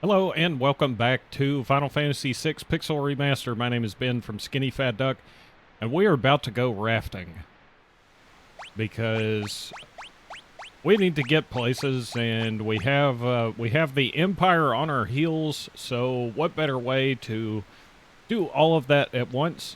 Hello and welcome back to Final Fantasy VI Pixel Remaster. My name is Ben from Skinnyfat Duck, and we are about to go rafting because we need to get places, and we have the Empire on our heels. So, what better way to do all of that at once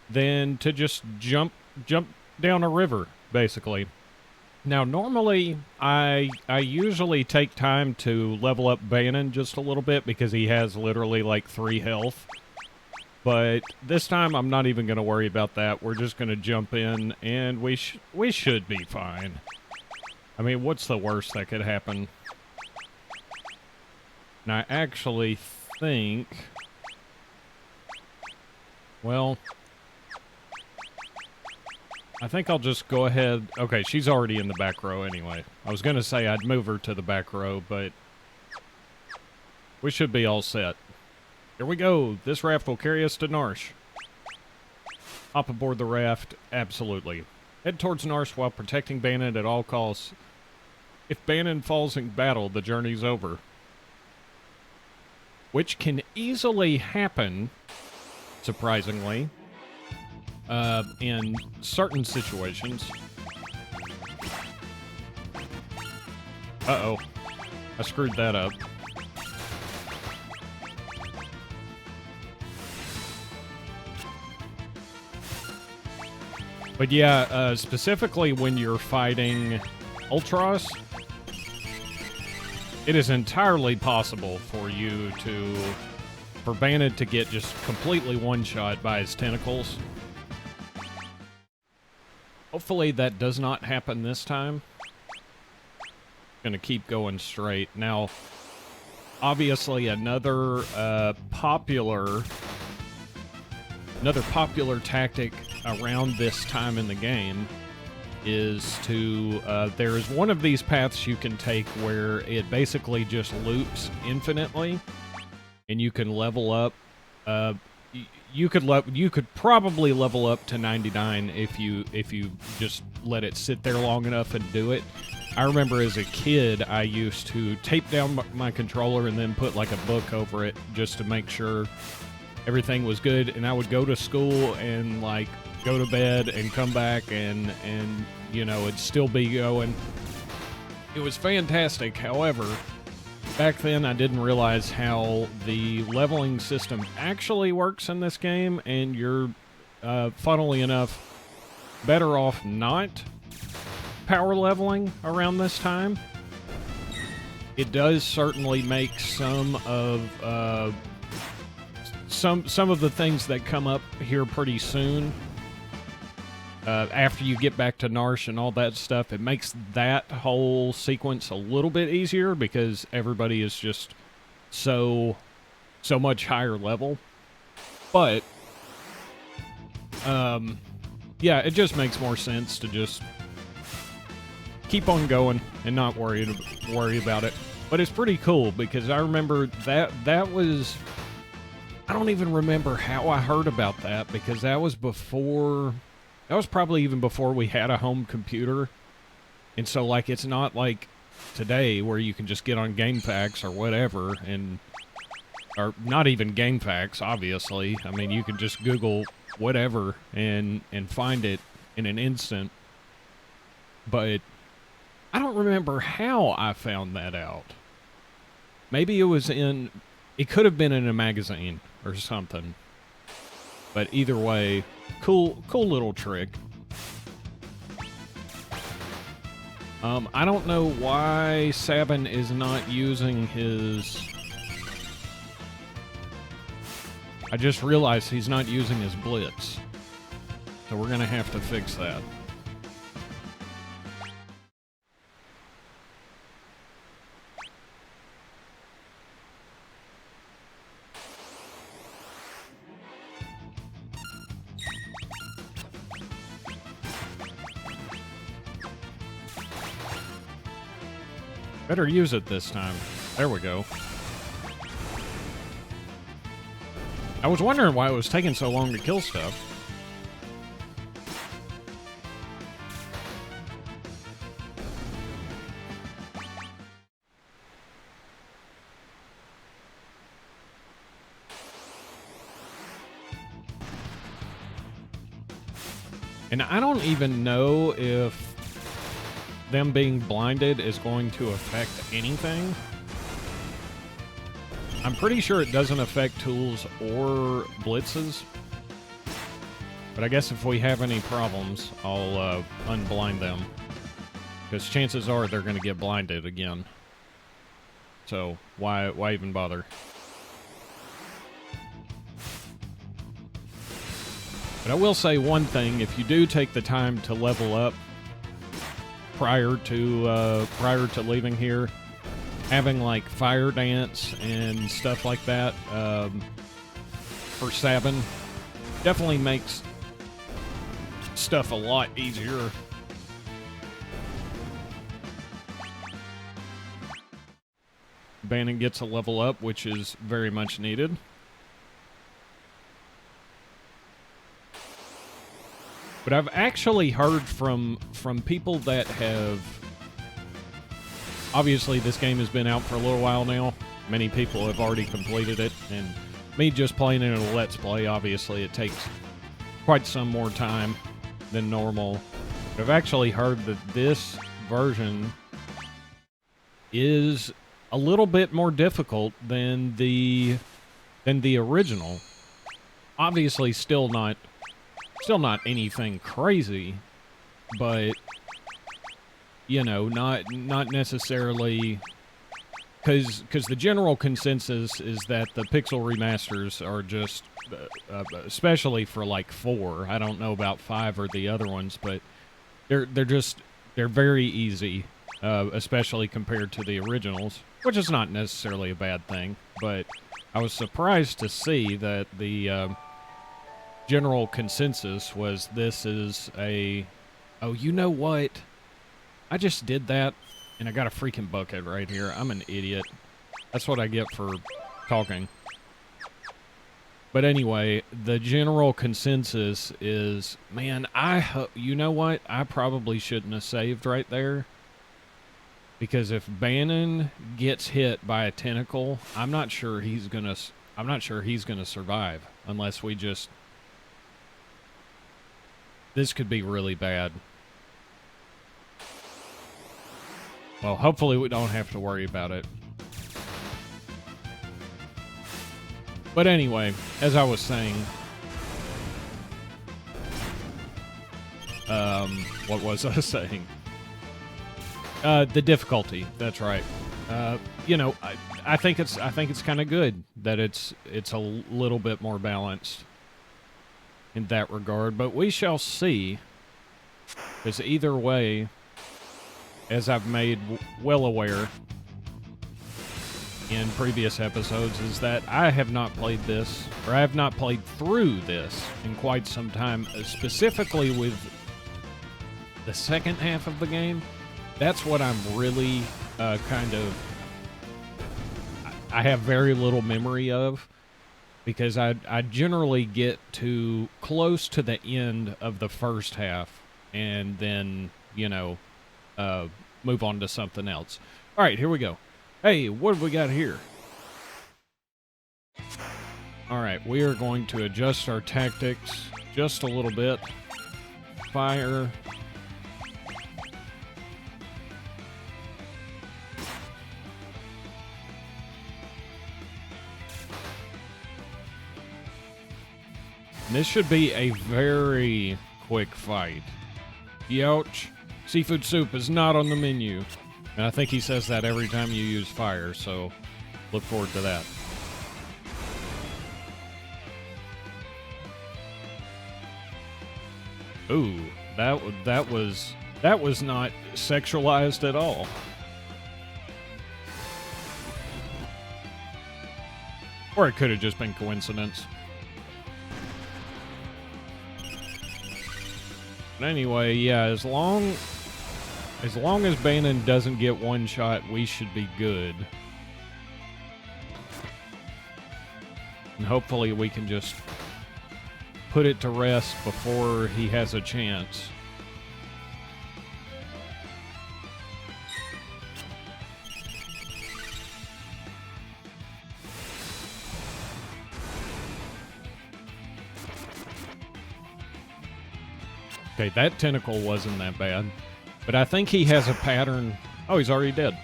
than to just jump down a river, basically. Now, normally, I usually take time to level up Bannon just a little bit because he has literally like 3 health. But this time, I'm not even going to worry about that. We're just going to jump in, and we should be fine. I mean, what's the worst that could happen? And I actually think... Well... I think I'll just go ahead... Okay, she's already in the back row anyway. I was going to say I'd move her to the back row, but... we should be all set. Here we go. This raft will carry us to Narsh. Hop aboard the raft. Absolutely. Head towards Narsh while protecting Bannon at all costs. If Bannon falls in battle, the journey's over. Which can easily happen, surprisingly. In certain situations. Uh-oh. I screwed that up. But yeah, specifically when you're fighting Ultros, it is entirely possible for for Bannon to get just completely one-shot by his tentacles. Hopefully that does not happen this time. Gonna keep going straight. Now, obviously another popular tactic around this time in the game is to, there is one of these paths you can take where it basically just loops infinitely, and you can level up, you could probably level up to 99 if you just let it sit there long enough and do it. I remember as a kid, I used to tape down my controller and then put like a book over it just to make sure everything was good. And I would go to school and like go to bed and come back and you know, it'd still be going. It was fantastic. However, back then, I didn't realize how the leveling system actually works in this game, and you're, funnily enough, better off not power leveling around this time. It does certainly make some of the things that come up here pretty soon. After you get back to Narsh and all that stuff, it makes that whole sequence a little bit easier because everybody is just so much higher level. But, yeah, it just makes more sense to just keep on going and not worry about it. But it's pretty cool because I remember that was... I don't even remember how I heard about that because that was before... That was probably even before we had a home computer. And so, like, it's not like today where you can just get on GameFAQs or whatever and... Or not even GameFAQs, obviously. I mean, you can just Google whatever and find it in an instant. But I don't remember how I found that out. Maybe it was in... It could have been in a magazine or something. But either way, cool little trick. I don't know why Sabin is not using his... I just realized he's not using his blitz. So we're gonna have to fix that. Better use it this time. There we go. I was wondering why it was taking so long to kill stuff. And I don't even know if them being blinded is going to affect anything. I'm pretty sure it doesn't affect tools or blitzes. But I guess if we have any problems, I'll unblind them. Because chances are they're going to get blinded again. So why even bother? But I will say one thing: if you do take the time to level up prior to leaving here, having like fire dance and stuff like that for Sabin definitely makes stuff a lot easier. Bannon gets a level up, which is very much needed. But I've actually heard from people that have... Obviously, this game has been out for a little while now. Many people have already completed it, and me just playing it in a Let's Play, obviously, it takes quite some more time than normal. But I've actually heard that this version is a little bit more difficult than the original. Obviously, still not anything crazy, but you know, not necessarily, because the general consensus is that the pixel remasters are just, especially for like 4. I don't know about 5 or the other ones, but they're very easy, especially compared to the originals, which is not necessarily a bad thing. But I was surprised to see that the general consensus was this is a... Oh, you know what? I just did that, and I got a freaking bucket right here. I'm an idiot. That's what I get for talking. But anyway, the general consensus is, man, you know what? I probably shouldn't have saved right there. Because if Bannon gets hit by a tentacle, I'm not sure he's gonna survive unless we just... This could be really bad. Well, hopefully we don't have to worry about it. But anyway, as I was saying... what was I saying? The difficulty, that's right. You know, I think it's kind of good that it's a little bit more balanced in that regard, but we shall see. Because either way, as I've made well aware in previous episodes, is that I have not played this, or I have not played through this in quite some time, specifically with the second half of the game. That's what I'm really kind of... I have very little memory of, because I generally get to close to the end of the first half, and then, you know, move on to something else. All right, here we go. Hey, what have we got here? All right, we are going to adjust our tactics just a little bit. Fire. This should be a very quick fight. Youch. Seafood soup is not on the menu. And I think he says that every time you use fire, so look forward to that. Ooh, that was not sexualized at all. Or it could have just been coincidence. But anyway, yeah, as long as Bannon doesn't get one shot, we should be good. And hopefully we can just put it to rest before he has a chance. Okay, that tentacle wasn't that bad. But I think he has a pattern. Oh, he's already dead.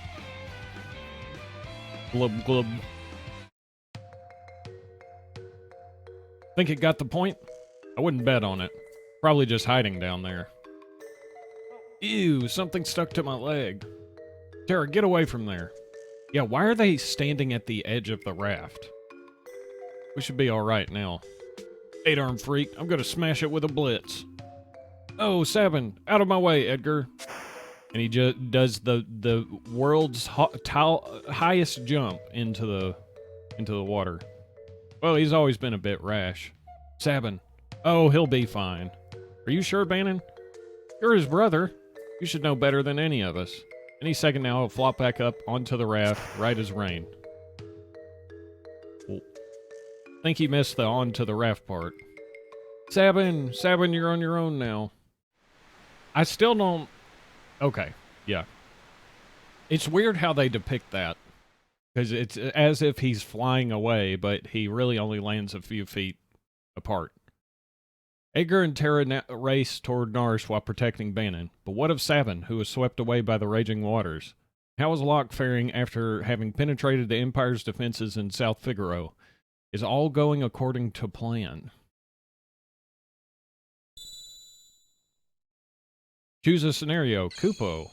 Glub, glub. Think it got the point? I wouldn't bet on it. Probably just hiding down there. Ew, something stuck to my leg. Tara, get away from there. Yeah, why are they standing at the edge of the raft? We should be alright now. 8-arm freak, I'm gonna smash it with a blitz. Oh, Sabin, out of my way, Edgar. And he just does the world's highest jump into the water. Well, he's always been a bit rash. Sabin. Oh, he'll be fine. Are you sure, Bannon? You're his brother. You should know better than any of us. Any second now, he'll flop back up onto the raft, right as rain. Well, I think he missed the onto the raft part. Sabin, you're on your own now. I still don't... Okay, yeah. It's weird how they depict that. Because it's as if he's flying away, but he really only lands a few feet apart. Edgar and Tara race toward Nars while protecting Bannon. But what of Sabin, who was swept away by the raging waters? How is Locke faring after having penetrated the Empire's defenses in South Figaro? Is all going according to plan? Choose a scenario. Kupo.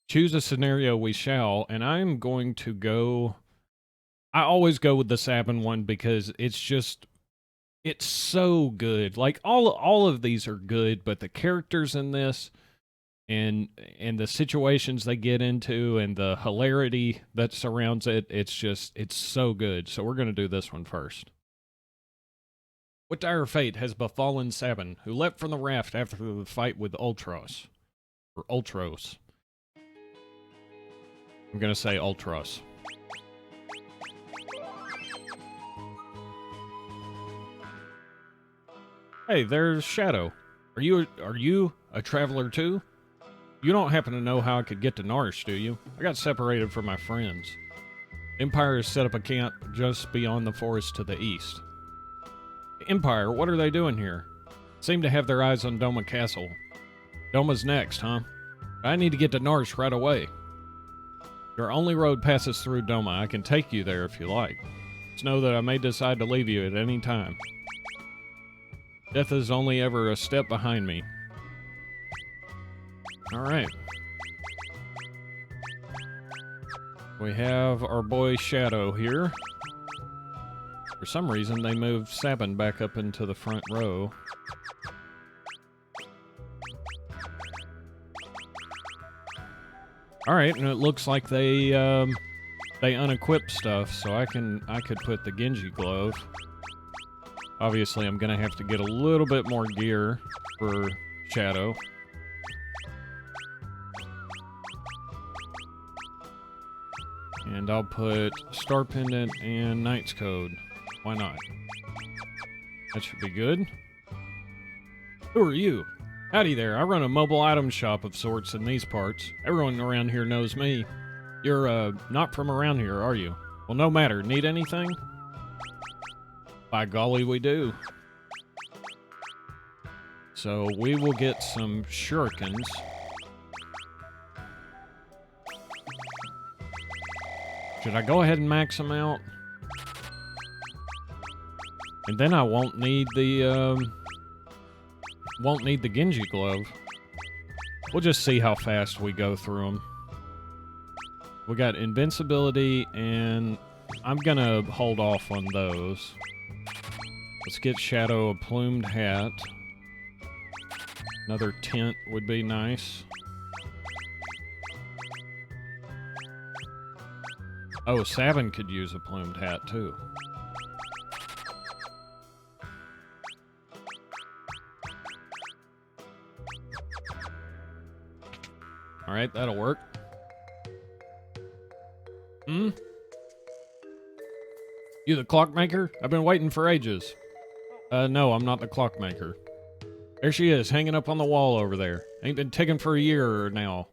Choose a scenario we shall, and I'm going to go... I always go with the Sabin one because it's just... It's so good. Like, all of these are good, but the characters in this and the situations they get into and the hilarity that surrounds it, it's so good. So we're going to do this one first. What dire fate has befallen Sabin, who leapt from the raft after the fight with Ultros? Or Ultros. I'm going to say Ultros. Hey, there's Shadow. Are you a traveler too? You don't happen to know how I could get to Nars, do you? I got separated from my friends. Empire has set up a camp just beyond the forest to the east. Empire, what are they doing here? Seem to have their eyes on Doma Castle. Doma's next, huh? I need to get to Nars right away. Your only road passes through Doma. I can take you there if you like. Just know that I may decide to leave you at any time. Death is only ever a step behind me. Alright. We have our boy Shadow here. For some reason, they moved Sabin back up into the front row. Alright, and it looks like they unequipped stuff, so I could put the Genji glove. Obviously, I'm gonna have to get a little bit more gear for Shadow. And I'll put Star Pendant and Knight's Code. Why not? That should be good. Who are you? Howdy there, I run a mobile item shop of sorts in these parts. Everyone around here knows me. You're, not from around here, are you? Well, no matter. Need anything? By golly, we do. So, we will get some shurikens. Should I go ahead and max them out? And then I won't need the Genji glove. We'll just see how fast we go through them. We got invincibility, and I'm gonna hold off on those. Let's get Shadow a plumed hat. Another tent would be nice. Oh, Sabin could use a plumed hat, too. Alright, that'll work. You the clockmaker? I've been waiting for ages. No, I'm not the clockmaker. There she is, hanging up on the wall over there. Ain't been ticking for a year now.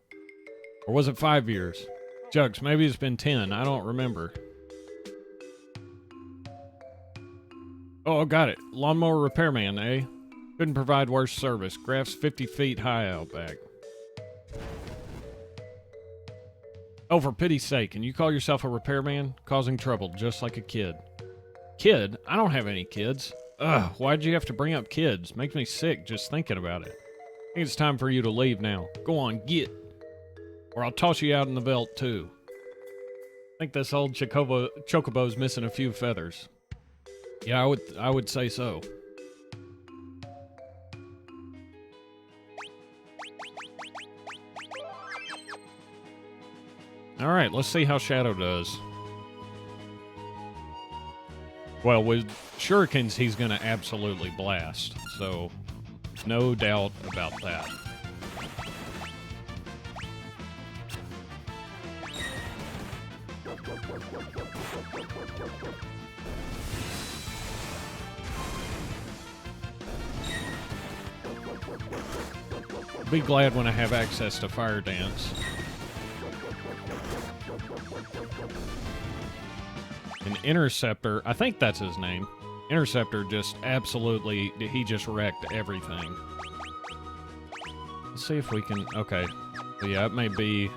Or was it 5 years? Jugs, maybe it's been 10. I don't remember. Oh, got it. Lawnmower repairman, eh? Couldn't provide worse service. Graph's 50 feet high out back. Oh, for pity's sake, can you call yourself a repairman? Causing trouble, just like a kid. Kid? I don't have any kids. Ugh, why'd you have to bring up kids? Makes me sick just thinking about it. I think it's time for you to leave now. Go on, get. Or I'll toss you out in the veldt, too. I think this old chocobo's missing a few feathers. Yeah, I would say so. Alright, let's see how Shadow does. Well, with shurikens, he's going to absolutely blast, so no doubt about that. Be glad when I have access to Fire Dance. An Interceptor, I think that's his name. Interceptor just absolutely, he just wrecked everything. Let's see if we can, okay. But yeah, it may be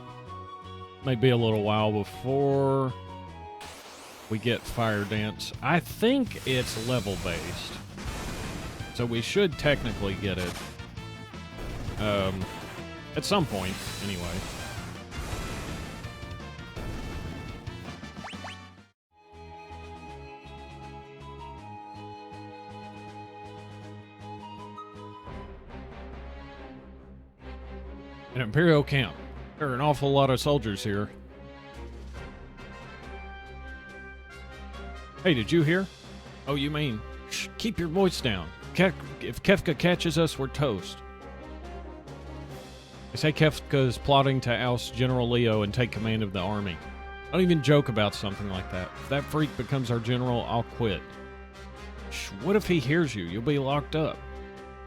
a little while before we get Fire Dance. I think it's level based. So we should technically get it. At some point, anyway. An Imperial camp. There are an awful lot of soldiers here. Hey, did you hear? Oh, you mean? Shh, keep your voice down. If Kefka catches us, we're toast. They say Kefka is plotting to oust General Leo and take command of the army. Don't even joke about something like that. If that freak becomes our general, I'll quit. Shh, what if he hears you? You'll be locked up.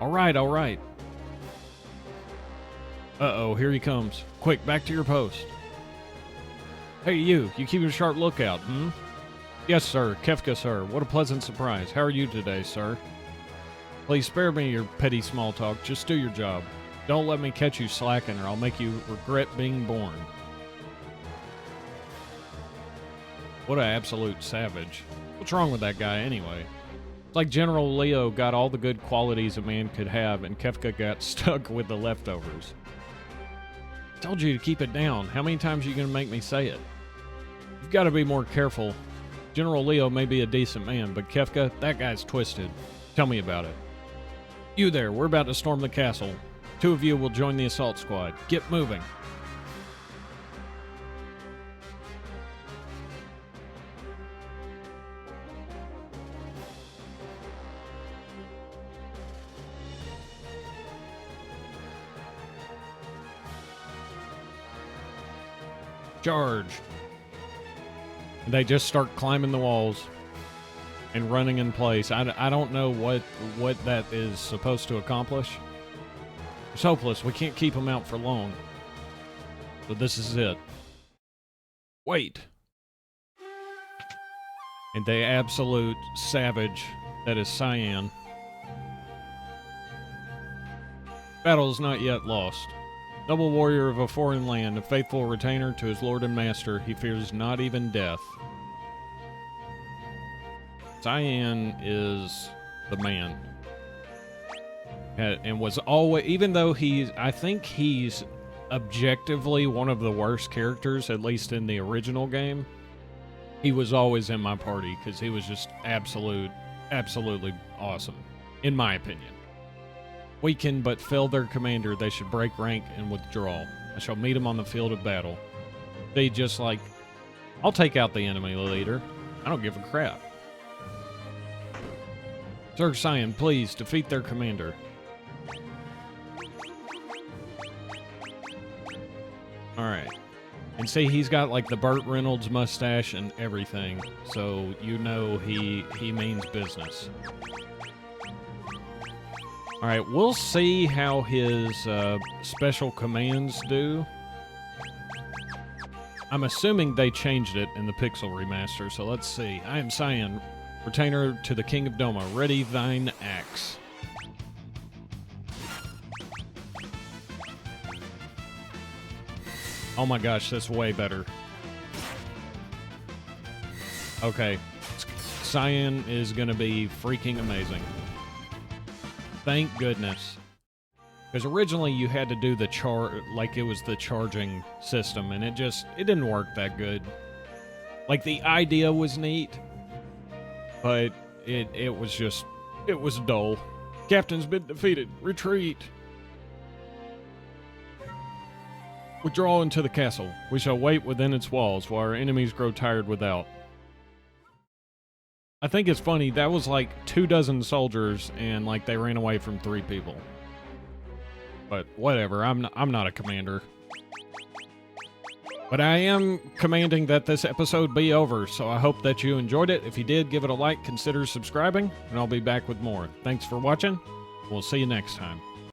All right, all right. Uh-oh, here he comes. Quick, back to your post. Hey, you keep a sharp lookout, hmm? Yes, sir. Kefka, sir. What a pleasant surprise. How are you today, sir? Please spare me your petty small talk. Just do your job. Don't let me catch you slacking or I'll make you regret being born. What an absolute savage. What's wrong with that guy anyway? It's like General Leo got all the good qualities a man could have and Kefka got stuck with the leftovers. I told you to keep it down. How many times are you going to make me say it? You've got to be more careful. General Leo may be a decent man, but Kefka, that guy's twisted. Tell me about it. You there, we're about to storm the castle. 2 of you will join the assault squad. Get moving. Charge. And they just start climbing the walls and running in place. I don't know what that is supposed to accomplish. It's hopeless. We can't keep them out for long. But this is it. Wait. And the absolute savage that is Cyan. Battle is not yet lost. Noble warrior of a foreign land, a faithful retainer to his lord and master, he fears not even death. Cyan is the man. And was always, even though I think he's objectively one of the worst characters, at least in the original game, he was always in my party because he was just absolutely awesome, in my opinion. Weaken but fail their commander, they should break rank and withdraw. I shall meet him on the field of battle. They just like, I'll take out the enemy leader. I don't give a crap. Sir Cyan, please defeat their commander. Alright. And see, he's got like the Burt Reynolds mustache and everything, so you know he means business. Alright, we'll see how his special commands do. I'm assuming they changed it in the Pixel Remaster, so let's see. I am Cyan, Retainer to the King of Doma. Ready thine axe. Oh my gosh, that's way better. Okay. Cyan is going to be freaking amazing. Thank goodness. Because originally you had to do the like it was the charging system, and it didn't work that good. Like, the idea was neat, but it was dull. Captain's been defeated. Retreat. Withdraw into the castle. We shall wait within its walls while our enemies grow tired without. I think it's funny, that was like 24 soldiers, and like they ran away from 3 people. But whatever, I'm not a commander. But I am commanding that this episode be over, so I hope that you enjoyed it. If you did, give it a like, consider subscribing, and I'll be back with more. Thanks for watching. We'll see you next time.